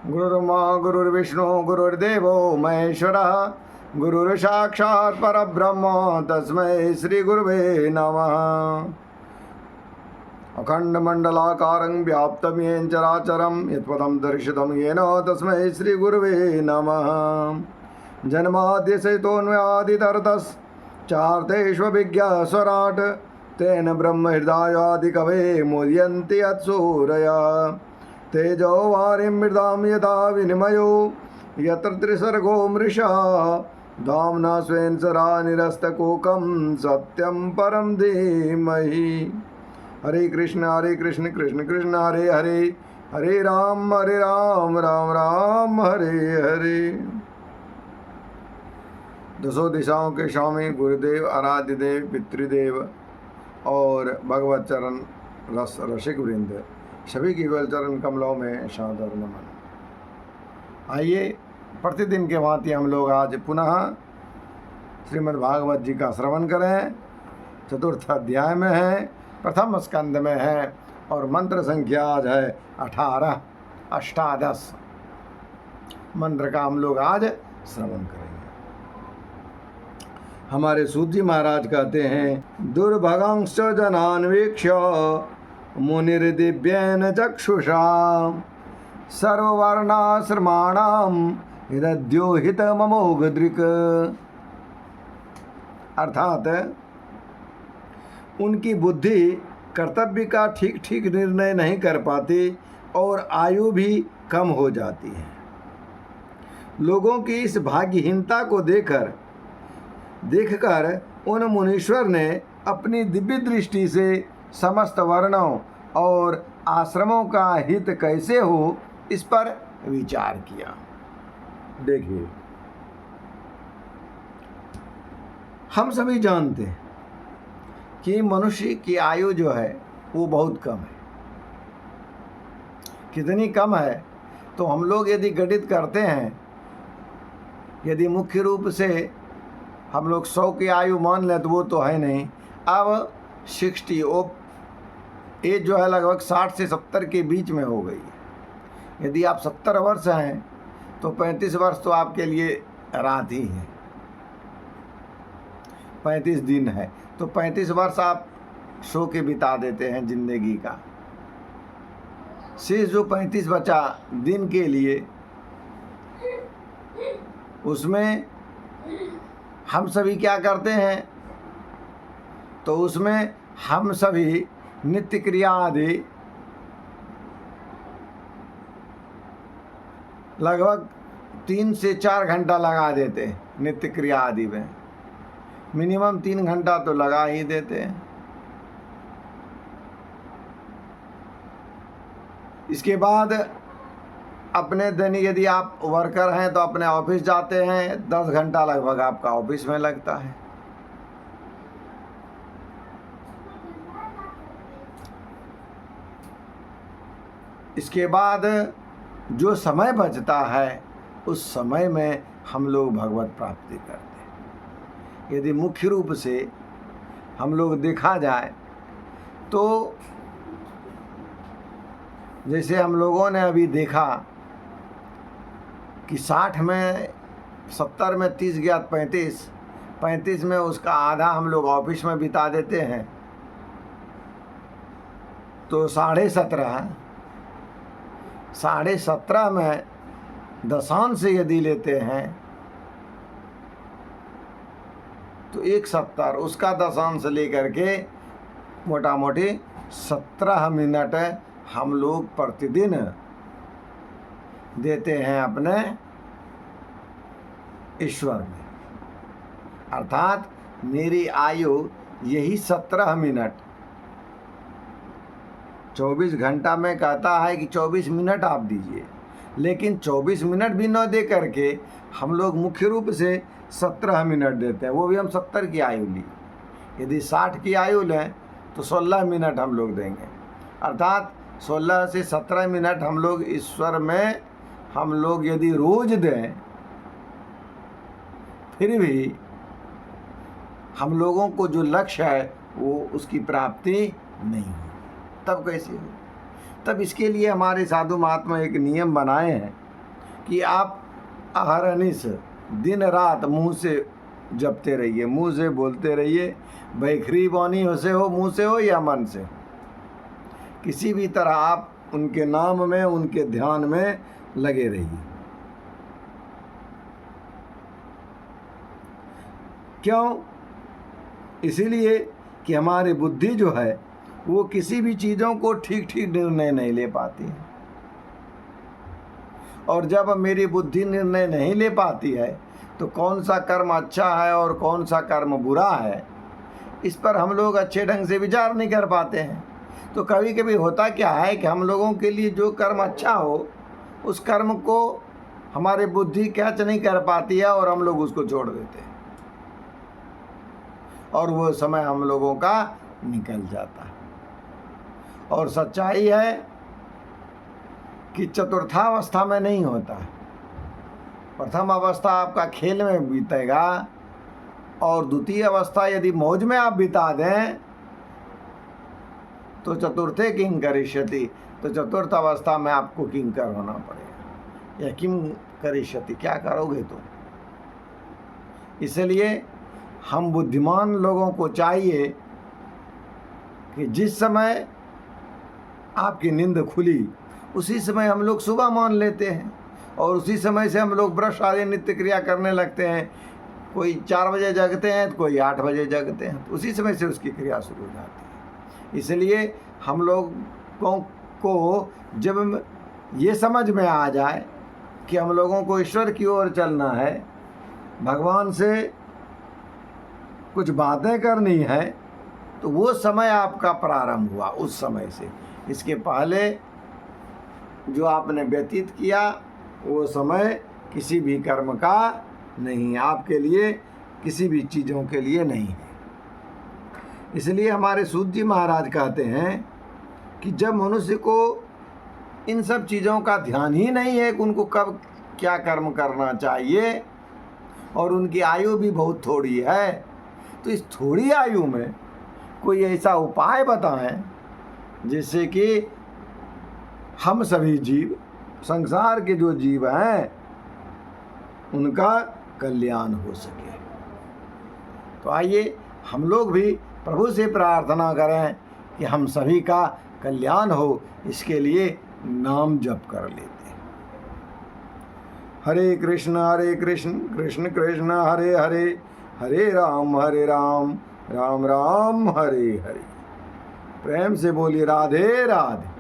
गुरुर्मा गुरुर्विष्णु गुरुर्देवो महेश्वरः गुरुर्साक्षात् परब्रह्म तस्मै श्री गुरुवे नमः। अखंडमंडलाकारं व्याप्तं येन चराचरं यत्पदं दर्शितं येन तस्मै श्री गुरुवे नमः। जन्माद्यसहितोऽन्वयादितरतश्चार्थेष्वभिज्ञस्वराट् तेन ब्रह्महृदायादिकवये मुह्यन्ति यत्सूरयः। तेजो वारिं मृदां यथा विनिमयो यत्र त्रिसर्गो मृषा धाम्ना स्वेन सदा निरस्तकुहकं सत्यं परं धीमहि। हरे कृष्ण कृष्ण कृष्ण हरे हरे, हरे राम राम राम हरे हरे। दसों दिशाओं के स्वामी गुरुदेव, आराध्य देव, पितृदेव और भगवत चरण रसिक वृंद सभी की युगल चरण कमलों में सादर नमन। आइए, प्रतिदिन के भांति हम लोग आज पुनः श्रीमद् भागवत जी का श्रवण करें। चतुर्थ अध्याय में है, प्रथम स्कंद में है और मंत्र संख्या आज है 18 अष्टादश मंत्र का हम लोग आज श्रवण करेंगे। हमारे सूत जी महाराज कहते हैं, दुर्भगंश्च जनान्वीक्ष्य मुनिर्दिव्येन चक्षुषा सर्ववर्णाश्रमाणां हृद्योहितममोघदृक्। अर्थात उनकी बुद्धि कर्तव्य का ठीक ठीक निर्णय नहीं कर पाती और आयु भी कम हो जाती है। लोगों की इस भाग्यहीनता को देखकर उन मुनीश्वर ने अपनी दिव्य दृष्टि से समस्त वर्णों और आश्रमों का हित कैसे हो इस पर विचार किया। देखिए, हम सभी जानते हैं कि मनुष्य की आयु जो है वो बहुत कम है। कितनी कम है तो हम लोग यदि गणित करते हैं, यदि मुख्य रूप से हम लोग 100 की आयु मान लें तो वो तो है नहीं। अब 60 एज जो है लगभग 60 से 70 के बीच में हो गई। यदि आप 70 वर्ष हैं तो 35 वर्ष तो आपके लिए रात ही है, 35 दिन है, तो 35 वर्ष आप सो के बिता देते हैं जिंदगी का। शेष जो 35 बचा दिन के लिए, उसमें हम सभी क्या करते हैं, तो उसमें हम सभी नित्य क्रिया आदि लगभग 3 से 4 घंटा लगा देते हैं। नित्य क्रिया आदि में मिनिमम 3 घंटा तो लगा ही देते हैं। इसके बाद अपने दिन, यदि आप वर्कर हैं तो अपने ऑफिस जाते हैं, 10 घंटा लगभग आपका ऑफिस में लगता है। इसके बाद जो समय बचता है उस समय में हम लोग भगवत प्राप्ति करते हैं। यदि मुख्य रूप से हम लोग देखा जाए तो जैसे हम लोगों ने अभी देखा कि 60 में 70 में 30 गया 35 में उसका आधा हम लोग ऑफिस में बिता देते हैं, तो 17.5 में दशांश से यदि लेते हैं तो 1/70 उसका दशांश लेकर के मोटा मोटी 17 मिनट हम लोग प्रतिदिन देते हैं अपने ईश्वर में। अर्थात मेरी आयु यही 17 मिनट, 24 घंटा में कहता है कि 24 मिनट आप दीजिए, लेकिन 24 मिनट भी न दे करके हम लोग मुख्य रूप से 17 मिनट देते हैं। वो भी हम 70 की आयु ली। यदि 60 की आयु लें तो 16 मिनट हम लोग देंगे। अर्थात 16 से 17 मिनट हम लोग ईश्वर में हम लोग यदि रोज दें, फिर भी हम लोगों को जो लक्ष्य है वो उसकी प्राप्ति नहीं हो। तब कैसे हो? तब इसके लिए हमारे साधु महात्मा एक नियम बनाए हैं कि आप अहरनिश दिन रात मुंह से जपते रहिए, मुंह से बोलते रहिए, बैखरी वाणी से हो, मुंह से हो या मन से, किसी भी तरह आप उनके नाम में, उनके ध्यान में लगे रहिए। क्यों? इसीलिए कि हमारी बुद्धि जो है वो किसी भी चीज़ों को ठीक ठीक निर्णय नहीं ले पाती है, और जब मेरी बुद्धि निर्णय नहीं ले पाती है तो कौन सा कर्म अच्छा है और कौन सा कर्म बुरा है, इस पर हम लोग अच्छे ढंग से विचार नहीं कर पाते हैं। तो कभी कभी होता क्या है कि हम लोगों के लिए जो कर्म अच्छा हो उस कर्म को हमारी बुद्धि कैच नहीं कर पाती है और हम लोग उसको छोड़ देते हैं, और वो समय हम लोगों का निकल जाता है। और सच्चाई है कि चतुर्थावस्था में नहीं होता। प्रथम अवस्था आपका खेल में बीतेगा और द्वितीय अवस्था यदि मौज में आप बिता दें तो चतुर्थे किंग करिष्यति, तो चतुर्थ अवस्था में आपको किंकर होना पड़ेगा। या किम करिष्यति, क्या करोगे तुम? इसलिए हम बुद्धिमान लोगों को चाहिए कि जिस समय आपकी नींद खुली उसी समय हम लोग सुबह मान लेते हैं, और उसी समय से हम लोग ब्रश आदि नित्य क्रिया करने लगते हैं। कोई 4 बजे जगते हैं तो कोई 8 बजे जगते हैं, तो उसी समय से उसकी क्रिया शुरू हो जाती है। इसलिए हम लोगों को जब ये समझ में आ जाए कि हम लोगों को ईश्वर की ओर चलना है, भगवान से कुछ बातें करनी है, तो वो समय आपका प्रारंभ हुआ उस समय से। इसके पहले जो आपने व्यतीत किया वो समय किसी भी कर्म का नहीं, आपके लिए किसी भी चीज़ों के लिए नहीं है। इसलिए हमारे सूत जी महाराज कहते हैं कि जब मनुष्य को इन सब चीज़ों का ध्यान ही नहीं है कि उनको कब क्या कर्म करना चाहिए, और उनकी आयु भी बहुत थोड़ी है, तो इस थोड़ी आयु में कोई ऐसा उपाय बताएं जिससे कि हम सभी जीव, संसार के जो जीव हैं, उनका कल्याण हो सके। तो आइए हम लोग भी प्रभु से प्रार्थना करें कि हम सभी का कल्याण हो, इसके लिए नाम जप कर लेते हैं। हरे कृष्ण कृष्ण कृष्ण हरे हरे, हरे राम राम राम हरे हरे। प्रेम से बोलिए राधे राधे।